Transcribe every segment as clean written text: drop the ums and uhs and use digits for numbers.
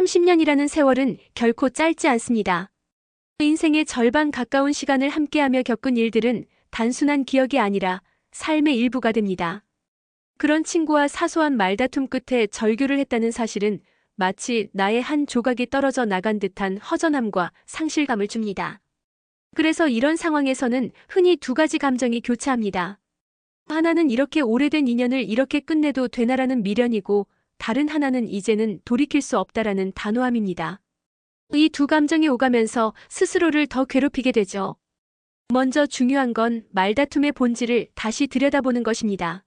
30년이라는 세월은 결코 짧지 않습니다. 인생의 절반 가까운 시간을 함께하며 겪은 일들은 단순한 기억이 아니라 삶의 일부가 됩니다. 그런 친구와 사소한 말다툼 끝에 절교를 했다는 사실은 마치 나의 한 조각이 떨어져 나간 듯한 허전함과 상실감을 줍니다. 그래서 이런 상황에서는 흔히 두 가지 감정이 교차합니다. 하나는 이렇게 오래된 인연을 이렇게 끝내도 되나라는 미련이고, 다른 하나는 이제는 돌이킬 수 없다라는 단호함입니다. 이 두 감정이 오가면서 스스로를 더 괴롭히게 되죠. 먼저 중요한 건 말다툼의 본질을 다시 들여다보는 것입니다.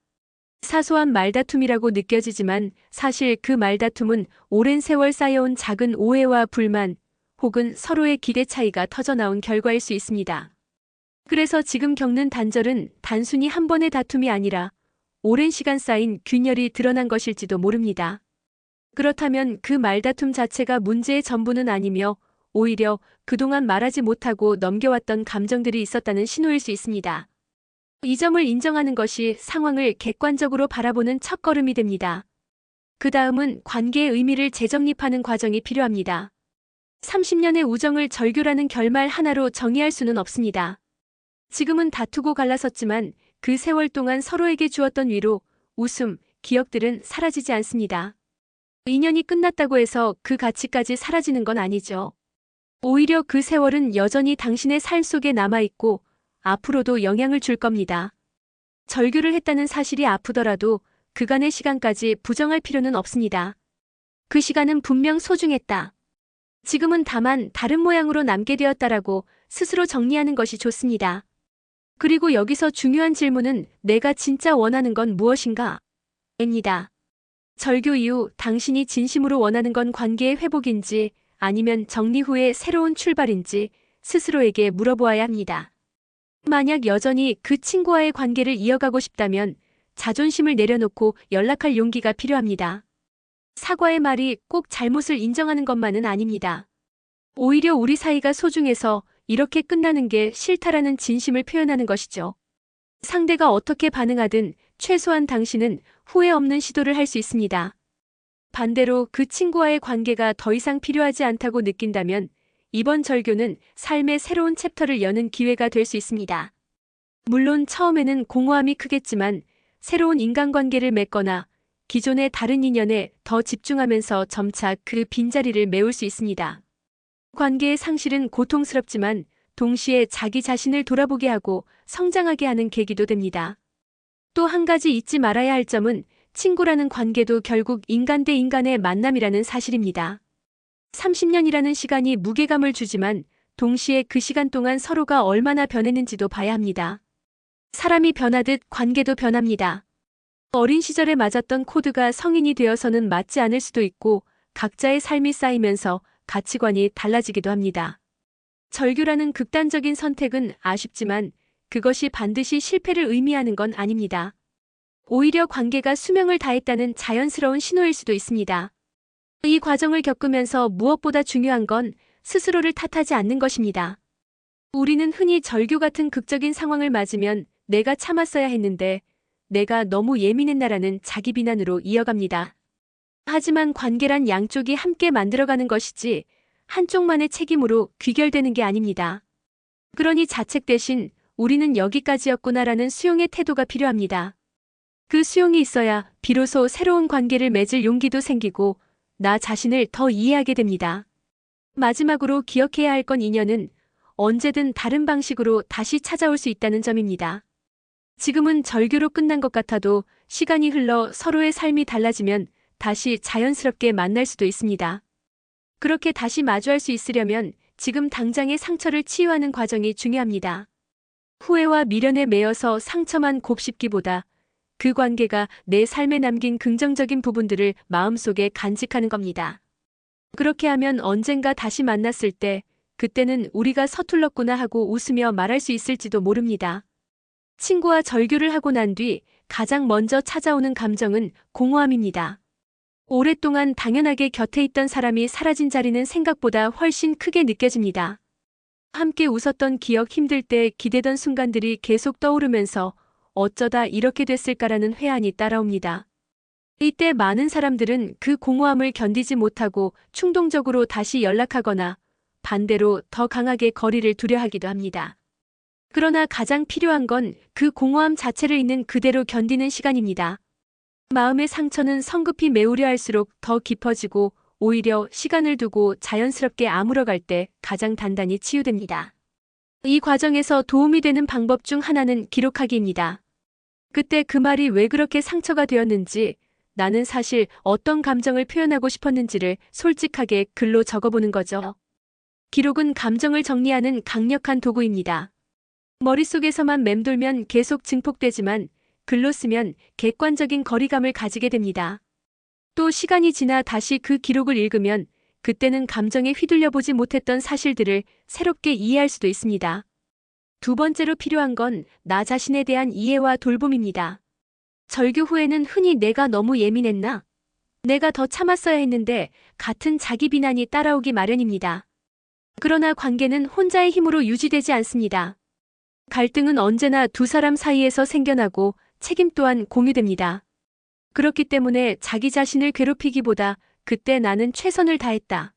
사소한 말다툼이라고 느껴지지만 사실 그 말다툼은 오랜 세월 쌓여온 작은 오해와 불만, 혹은 서로의 기대 차이가 터져나온 결과일 수 있습니다. 그래서 지금 겪는 단절은 단순히 한 번의 다툼이 아니라 오랜 시간 쌓인 균열이 드러난 것일지도 모릅니다. 그렇다면 그 말다툼 자체가 문제의 전부는 아니며 오히려 그동안 말하지 못하고 넘겨왔던 감정들이 있었다는 신호일 수 있습니다. 이 점을 인정하는 것이 상황을 객관적으로 바라보는 첫걸음이 됩니다. 그 다음은 관계의 의미를 재정립하는 과정이 필요합니다. 30년의 우정을 절교라는 결말 하나로 정의할 수는 없습니다. 지금은 다투고 갈라섰지만 그 세월 동안 서로에게 주었던 위로, 웃음, 기억들은 사라지지 않습니다. 인연이 끝났다고 해서 그 가치까지 사라지는 건 아니죠. 오히려 그 세월은 여전히 당신의 삶 속에 남아있고 앞으로도 영향을 줄 겁니다. 절교를 했다는 사실이 아프더라도 그간의 시간까지 부정할 필요는 없습니다. 그 시간은 분명 소중했다. 지금은 다만 다른 모양으로 남게 되었다라고 스스로 정리하는 것이 좋습니다. 그리고 여기서 중요한 질문은 내가 진짜 원하는 건 무엇인가? 입니다. 절교 이후 당신이 진심으로 원하는 건 관계의 회복인지 아니면 정리 후의 새로운 출발인지 스스로에게 물어보아야 합니다. 만약 여전히 그 친구와의 관계를 이어가고 싶다면 자존심을 내려놓고 연락할 용기가 필요합니다. 사과의 말이 꼭 잘못을 인정하는 것만은 아닙니다. 오히려 우리 사이가 소중해서 이렇게 끝나는 게 싫다라는 진심을 표현하는 것이죠. 상대가 어떻게 반응하든 최소한 당신은 후회 없는 시도를 할 수 있습니다. 반대로 그 친구와의 관계가 더 이상 필요하지 않다고 느낀다면 이번 절교는 삶의 새로운 챕터를 여는 기회가 될 수 있습니다. 물론 처음에는 공허함이 크겠지만 새로운 인간관계를 맺거나 기존의 다른 인연에 더 집중하면서 점차 그 빈자리를 메울 수 있습니다. 관계의 상실은 고통스럽지만 동시에 자기 자신을 돌아보게 하고 성장하게 하는 계기도 됩니다. 또 한 가지 잊지 말아야 할 점은 친구라는 관계도 결국 인간 대 인간의 만남이라는 사실입니다. 30년이라는 시간이 무게감을 주지만 동시에 그 시간 동안 서로가 얼마나 변했는지도 봐야 합니다. 사람이 변하듯 관계도 변합니다. 어린 시절에 맞았던 코드가 성인이 되어서는 맞지 않을 수도 있고 각자의 삶이 쌓이면서 가치관이 달라지기도 합니다. 절교라는 극단적인 선택은 아쉽지만 그것이 반드시 실패를 의미하는 건 아닙니다. 오히려 관계가 수명을 다했다는 자연스러운 신호일 수도 있습니다. 이 과정을 겪으면서 무엇보다 중요한 건 스스로를 탓하지 않는 것입니다. 우리는 흔히 절교 같은 극적인 상황을 맞으면 내가 참았어야 했는데, 내가 너무 예민했나라는 자기 비난으로 이어갑니다. 하지만 관계란 양쪽이 함께 만들어가는 것이지 한쪽만의 책임으로 귀결되는 게 아닙니다. 그러니 자책 대신 우리는 여기까지였구나라는 수용의 태도가 필요합니다. 그 수용이 있어야 비로소 새로운 관계를 맺을 용기도 생기고 나 자신을 더 이해하게 됩니다. 마지막으로 기억해야 할 건 인연은 언제든 다른 방식으로 다시 찾아올 수 있다는 점입니다. 지금은 절교로 끝난 것 같아도 시간이 흘러 서로의 삶이 달라지면 다시 자연스럽게 만날 수도 있습니다. 그렇게 다시 마주할 수 있으려면 지금 당장의 상처를 치유하는 과정이 중요합니다. 후회와 미련에 매여서 상처만 곱씹기보다 그 관계가 내 삶에 남긴 긍정적인 부분들을 마음속에 간직하는 겁니다. 그렇게 하면 언젠가 다시 만났을 때 그때는 우리가 서툴렀구나 하고 웃으며 말할 수 있을지도 모릅니다. 친구와 절교를 하고 난 뒤 가장 먼저 찾아오는 감정은 공허함입니다. 오랫동안 당연하게 곁에 있던 사람이 사라진 자리는 생각보다 훨씬 크게 느껴집니다. 함께 웃었던 기억, 힘들 때 기대던 순간들이 계속 떠오르면서 어쩌다 이렇게 됐을까라는 회한이 따라옵니다. 이때 많은 사람들은 그 공허함을 견디지 못하고 충동적으로 다시 연락하거나 반대로 더 강하게 거리를 두려 하기도 합니다. 그러나 가장 필요한 건 그 공허함 자체를 있는 그대로 견디는 시간입니다. 마음의 상처는 성급히 메우려 할수록 더 깊어지고 오히려 시간을 두고 자연스럽게 아물어갈 때 가장 단단히 치유됩니다. 이 과정에서 도움이 되는 방법 중 하나는 기록하기입니다. 그때 그 말이 왜 그렇게 상처가 되었는지, 나는 사실 어떤 감정을 표현하고 싶었는지를 솔직하게 글로 적어보는 거죠. 기록은 감정을 정리하는 강력한 도구입니다. 머릿속에서만 맴돌면 계속 증폭되지만 글로 쓰면 객관적인 거리감을 가지게 됩니다. 또 시간이 지나 다시 그 기록을 읽으면 그때는 감정에 휘둘려 보지 못했던 사실들을 새롭게 이해할 수도 있습니다. 두 번째로 필요한 건 나 자신에 대한 이해와 돌봄입니다. 절규 후에는 흔히 내가 너무 예민했나? 내가 더 참았어야 했는데 같은 자기 비난이 따라오기 마련입니다. 그러나 관계는 혼자의 힘으로 유지되지 않습니다. 갈등은 언제나 두 사람 사이에서 생겨나고 책임 또한 공유됩니다. 그렇기 때문에 자기 자신을 괴롭히기보다 그때 나는 최선을 다했다.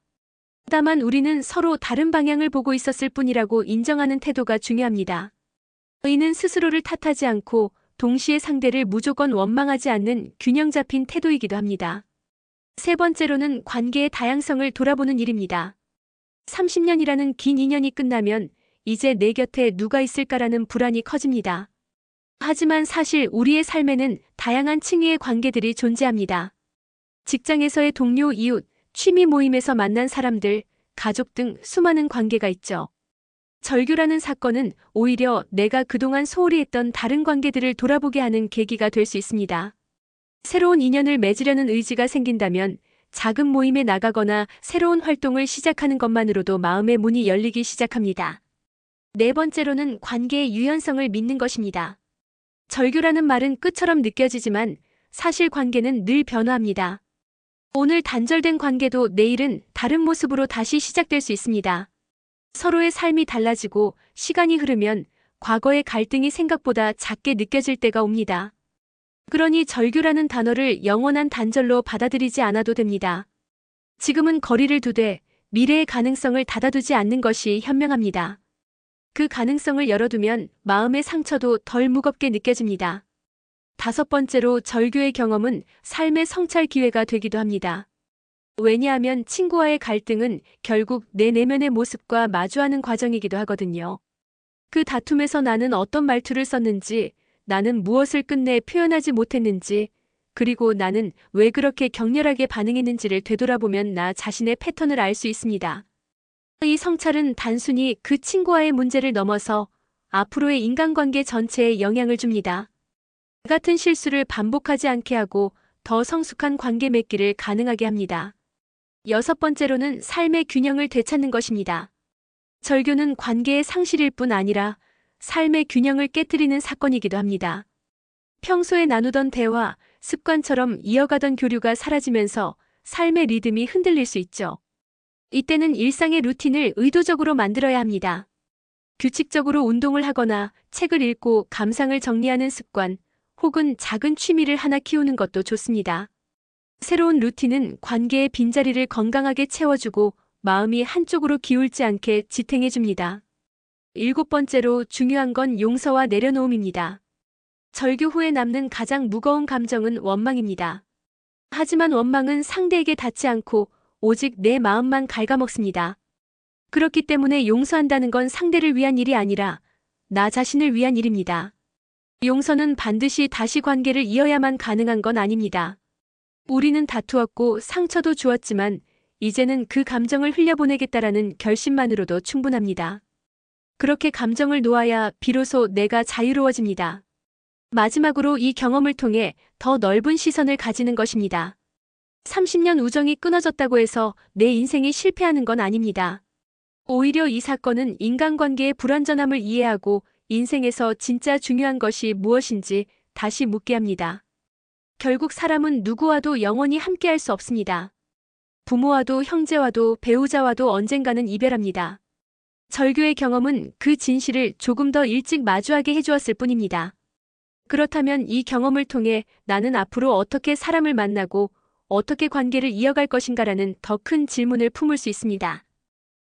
다만 우리는 서로 다른 방향을 보고 있었을 뿐이라고 인정하는 태도가 중요합니다. 이는 스스로를 탓하지 않고 동시에 상대를 무조건 원망하지 않는 균형 잡힌 태도이기도 합니다. 세 번째로는 관계의 다양성을 돌아보는 일입니다. 30년이라는 긴 인연이 끝나면 이제 내 곁에 누가 있을까라는 불안이 커집니다. 하지만 사실 우리의 삶에는 다양한 층위의 관계들이 존재합니다. 직장에서의 동료, 이웃, 취미 모임에서 만난 사람들, 가족 등 수많은 관계가 있죠. 절규라는 사건은 오히려 내가 그동안 소홀히 했던 다른 관계들을 돌아보게 하는 계기가 될 수 있습니다. 새로운 인연을 맺으려는 의지가 생긴다면 작은 모임에 나가거나 새로운 활동을 시작하는 것만으로도 마음의 문이 열리기 시작합니다. 네 번째로는 관계의 유연성을 믿는 것입니다. 절규라는 말은 끝처럼 느껴지지만 사실 관계는 늘 변화합니다. 오늘 단절된 관계도 내일은 다른 모습으로 다시 시작될 수 있습니다. 서로의 삶이 달라지고 시간이 흐르면 과거의 갈등이 생각보다 작게 느껴질 때가 옵니다. 그러니 절규라는 단어를 영원한 단절로 받아들이지 않아도 됩니다. 지금은 거리를 두되 미래의 가능성을 닫아두지 않는 것이 현명합니다. 그 가능성을 열어두면 마음의 상처도 덜 무겁게 느껴집니다. 다섯 번째로 절규의 경험은 삶의 성찰 기회가 되기도 합니다. 왜냐하면 친구와의 갈등은 결국 내 내면의 모습과 마주하는 과정이기도 하거든요. 그 다툼에서 나는 어떤 말투를 썼는지, 나는 무엇을 끝내 표현하지 못했는지, 그리고 나는 왜 그렇게 격렬하게 반응했는지를 되돌아보면 나 자신의 패턴을 알 수 있습니다. 이 성찰은 단순히 그 친구와의 문제를 넘어서 앞으로의 인간관계 전체에 영향을 줍니다. 같은 실수를 반복하지 않게 하고 더 성숙한 관계 맺기를 가능하게 합니다. 여섯 번째로는 삶의 균형을 되찾는 것입니다. 절규는 관계의 상실일 뿐 아니라 삶의 균형을 깨뜨리는 사건이기도 합니다. 평소에 나누던 대화, 습관처럼 이어가던 교류가 사라지면서 삶의 리듬이 흔들릴 수 있죠. 이때는 일상의 루틴을 의도적으로 만들어야 합니다. 규칙적으로 운동을 하거나 책을 읽고 감상을 정리하는 습관, 혹은 작은 취미를 하나 키우는 것도 좋습니다. 새로운 루틴은 관계의 빈자리를 건강하게 채워주고 마음이 한쪽으로 기울지 않게 지탱해줍니다. 일곱 번째로 중요한 건 용서와 내려놓음입니다. 절규 후에 남는 가장 무거운 감정은 원망입니다. 하지만 원망은 상대에게 닿지 않고 오직 내 마음만 갉아먹습니다. 그렇기 때문에 용서한다는 건 상대를 위한 일이 아니라 나 자신을 위한 일입니다. 용서는 반드시 다시 관계를 이어야만 가능한 건 아닙니다. 우리는 다투었고 상처도 주었지만 이제는 그 감정을 흘려보내겠다라는 결심만으로도 충분합니다. 그렇게 감정을 놓아야 비로소 내가 자유로워집니다. 마지막으로 이 경험을 통해 더 넓은 시선을 가지는 것입니다. 30년 우정이 끊어졌다고 해서 내 인생이 실패하는 건 아닙니다. 오히려 이 사건은 인간관계의 불완전함을 이해하고 인생에서 진짜 중요한 것이 무엇인지 다시 묻게 합니다. 결국 사람은 누구와도 영원히 함께할 수 없습니다. 부모와도 형제와도 배우자와도 언젠가는 이별합니다. 절규의 경험은 그 진실을 조금 더 일찍 마주하게 해주었을 뿐입니다. 그렇다면 이 경험을 통해 나는 앞으로 어떻게 사람을 만나고 어떻게 관계를 이어갈 것인가라는 더 큰 질문을 품을 수 있습니다.